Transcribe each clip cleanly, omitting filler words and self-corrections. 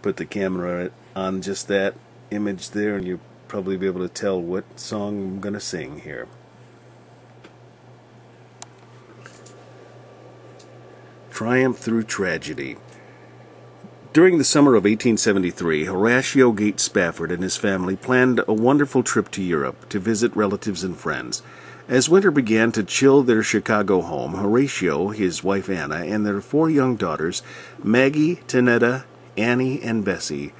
put the camera on just that image there, and you'll probably be able to tell what song I'm going to sing here. Triumph Through Tragedy. During the summer of 1873, Horatio Gates Spafford and his family planned a wonderful trip to Europe to visit relatives and friends. As winter began to chill their Chicago home, Horatio, his wife Anna, and their 4 young daughters, Maggie, Tanetta, Annie, and Bessie,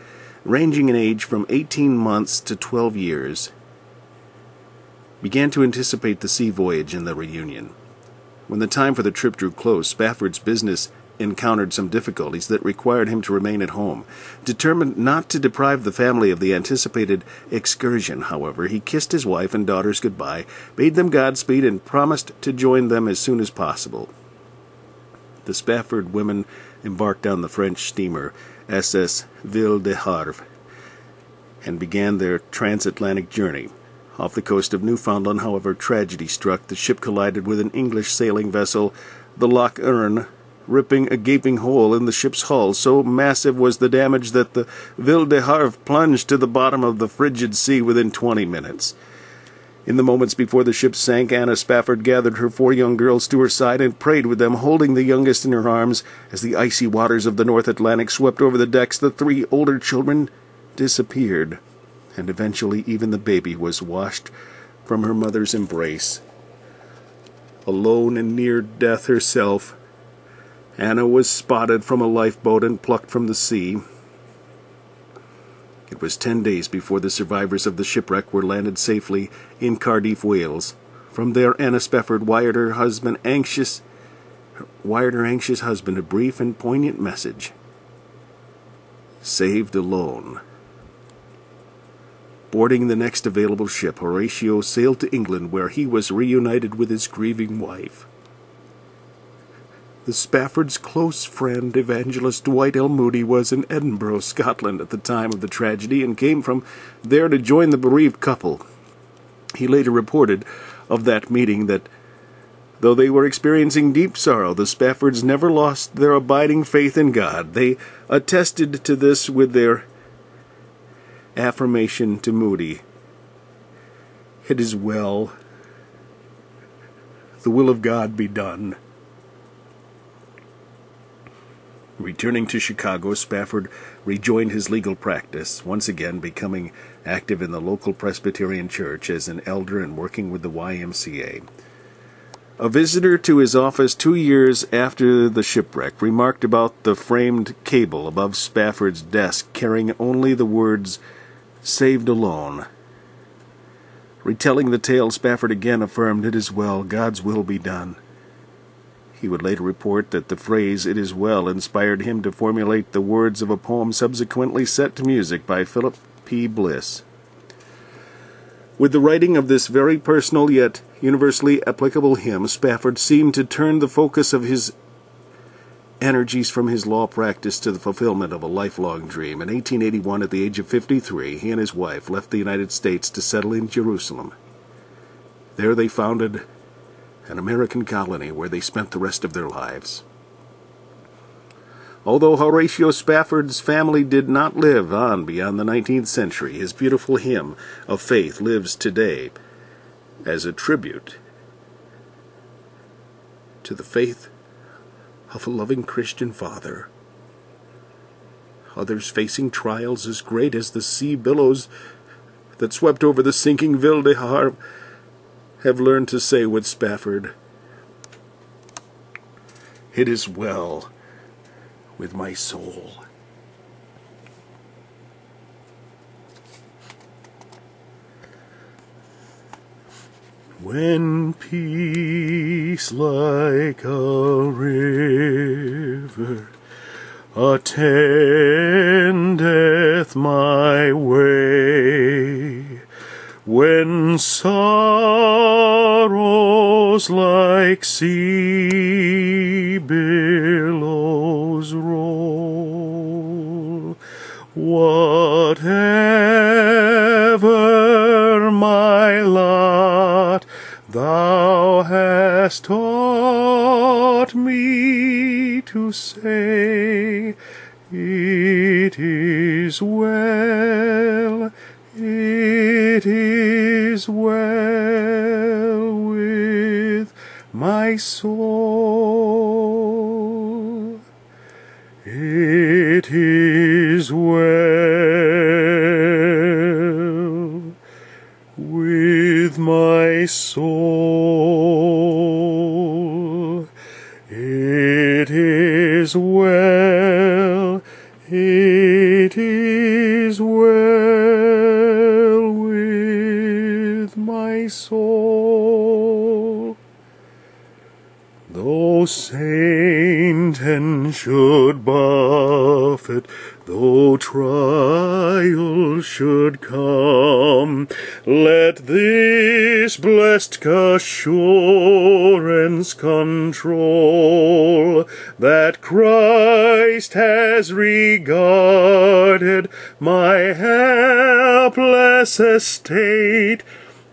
ranging in age from 18 months to 12 years, began to anticipate the sea voyage and the reunion. When the time for the trip drew close, Spafford's business encountered some difficulties that required him to remain at home. Determined not to deprive the family of the anticipated excursion, however, he kissed his wife and daughters goodbye, bade them Godspeed, and promised to join them as soon as possible. The Spafford women embarked on the French steamer SS Ville de Havre and began their transatlantic journey. Off the coast of Newfoundland, however, tragedy struck. The ship collided with an English sailing vessel, the Loch Earn, ripping a gaping hole in the ship's hull. So massive was the damage that the Ville de Havre plunged to the bottom of the frigid sea within 20 minutes. In the moments before the ship sank, Anna Spafford gathered her 4 young girls to her side and prayed with them, holding the youngest in her arms. As the icy waters of the North Atlantic swept over the decks, the 3 older children disappeared, and eventually even the baby was washed from her mother's embrace. Alone and near death herself, Anna was spotted from a lifeboat and plucked from the sea. It was 10 days before the survivors of the shipwreck were landed safely in Cardiff, Wales. From there, Anna Spafford wired her anxious husband a brief and poignant message. Saved alone. Boarding the next available ship, Horatio sailed to England, where he was reunited with his grieving wife. The Spafford's close friend, evangelist Dwight L. Moody, was in Edinburgh, Scotland at the time of the tragedy and came from there to join the bereaved couple. He later reported of that meeting that, though they were experiencing deep sorrow, the Spaffords never lost their abiding faith in God. They attested to this with their affirmation to Moody, "It is well. The will of God be done." Returning to Chicago, Spafford rejoined his legal practice, once again becoming active in the local Presbyterian church as an elder and working with the YMCA. A visitor to his office 2 years after the shipwreck remarked about the framed cable above Spafford's desk carrying only the words, "Saved alone." Retelling the tale, Spafford again affirmed, "It is well, God's will be done." He would later report that the phrase, "It is well," inspired him to formulate the words of a poem subsequently set to music by Philip P. Bliss. With the writing of this very personal yet universally applicable hymn, Spafford seemed to turn the focus of his energies from his law practice to the fulfillment of a lifelong dream. In 1881, at the age of 53, he and his wife left the United States to settle in Jerusalem. There they founded an American colony where they spent the rest of their lives. Although Horatio Spafford's family did not live on beyond the 19th century, his beautiful hymn of faith lives today as a tribute to the faith of a loving Christian father. Others facing trials as great as the sea billows that swept over the sinking Ville de Havre have learned to say with Spafford, "It is well with my soul." When peace like a river attendeth my way, when sorrows like sea billows roll, whatever my lot, thou hast taught me to say, it is is well, it is well with my soul. It is well with my soul. It is well, it is well with my soul. Though Satan should buffet, though trial should come, let this blessed assurance control, that Christ has regarded my helpless estate,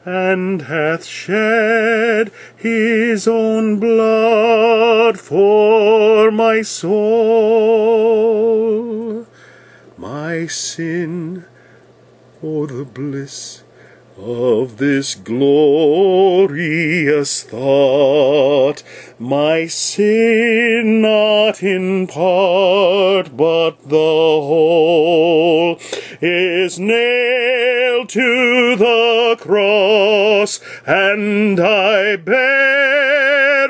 and hath shed his own blood for my soul. My sin, oh, the bliss of this glorious thought, my sin not in part but the whole, is nailed to the cross, and I bear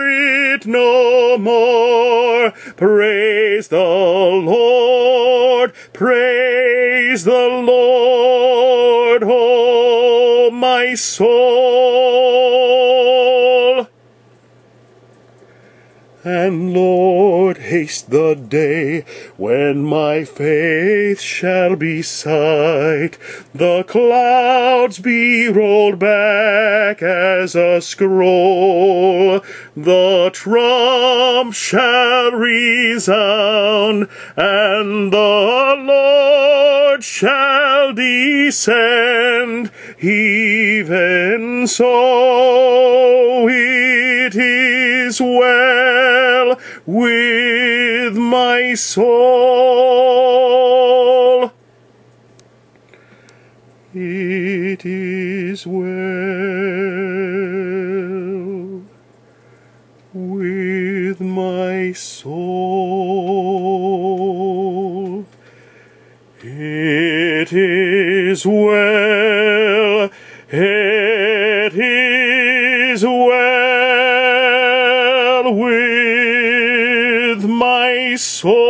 it no more. Praise the Lord, praise the Lord, oh my soul. And Lord, haste the day when my faith shall be sight, the clouds be rolled back as a scroll, the trump shall resound, and the Lord shall descend. Even so it is well with my soul. It is well with my soul. It is well, it is well with my soul.